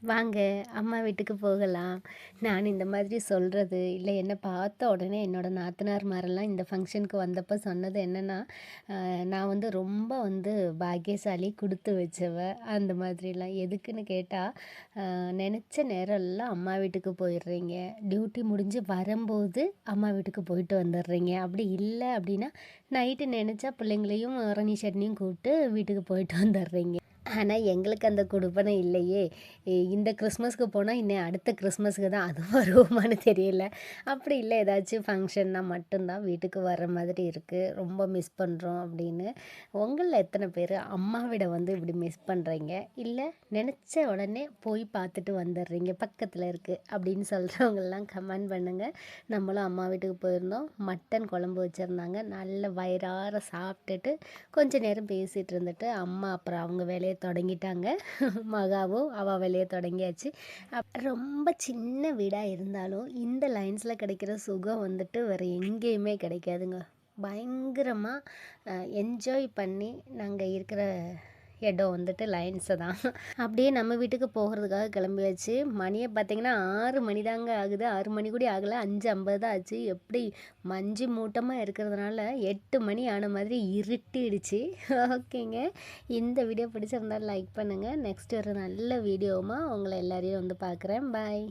வாங்க அம்மா வீட்டுக்கு போகலாம். நான் இந்த மாதிரி சொல்கிறது இல்லை, என்னை பார்த்த உடனே என்னோட நாத்தனார்மாரெல்லாம் இந்த ஃபங்க்ஷனுக்கு வந்தப்போ சொன்னது என்னென்னா, நான் வந்து ரொம்ப வந்து பாக்கியசாலி, கொடுத்து வச்சவ அந்த மாதிரிலாம். எதுக்குன்னு கேட்டால், நினச்ச நேரம்லாம் அம்மா வீட்டுக்கு போயிடுறீங்க, டியூட்டி முடிஞ்சு வரும்போது அம்மா வீட்டுக்கு போயிட்டு வந்துடுறீங்க. அப்படி இல்லை அப்படின்னா நைட்டு நினச்சா பிள்ளைங்களையும் இளநீ சட்னியும் கூப்பிட்டு வீட்டுக்கு போயிட்டு வந்துடுறீங்க. ஆனா, எங்களுக்கு அந்த குடுப்பனை இல்லையே! இந்த கிறிஸ்மஸ்க்கு போனா, இன்னும் அடுத்த கிறிஸ்மஸ்க்கு தான் அது வருவோமான்னு தெரியல. அப்படி இல்ல, ஏதாச்சும் ஃபங்க்ஷன்னா மட்டும் தான் வீட்டுக்கு வர்ற மாதிரி இருக்கு. ரொம்ப மிஸ் பண்றோம் அப்படின்னு. உங்கள்ல எத்தன பேரு அம்மாவிட வந்து இப்படி மிஸ் பண்றீங்க? இல்ல நெனச்ச உடனே போய் பார்த்துட்டு வந்துடுறீங்க, பக்கத்துல இருக்கு அப்படின்னு சொல்றவங்கலாம் கமெண்ட் பண்ணுங்க. நம்மளும் அம்மா வீட்டுக்கு போயிருந்தோம். மட்டன் குழம்பு வச்சிருந்தாங்க. நல்ல வயிறார சாப்பிட்டுட்டு கொஞ்ச நேரம் பேசிட்டு இருந்துட்டு, அம்மா அப்புறம் அவங்க வேலைய தொடங்கிட்டாங்க. மகாவும் அவள் வேலையை தொடங்கியாச்சு. ரொம்ப சின்ன வீடாக இருந்தாலும் இந்த லைன்ஸில் கிடைக்கிற சுகம் வந்துட்டு வேறு எங்கேயுமே கிடைக்காதுங்க. பயங்கரமாக என்ஜாய் பண்ணி நாங்கள் இருக்கிற இடம் வந்துட்டு லைன்ஸை தான். அப்படியே நம்ம வீட்டுக்கு போகிறதுக்காக கிளம்பியாச்சு. மணியை பார்த்திங்கன்னா 6 மணி தாங்க ஆகுது. 6 மணி கூட ஆகலை, 5:50 தான் ஆச்சு. எப்படி மஞ்சு மூட்டமாக இருக்கிறதுனால 8 மணி ஆன மாதிரி இருட்டிடுச்சு. ஓகேங்க, இந்த வீடியோ பிடிச்சிருந்தாலும் லைக் பண்ணுங்கள். நெக்ஸ்ட் ஒரு நல்ல வீடியோவுமா உங்களை எல்லாரையும் வந்து பார்க்குறேன். பாய்.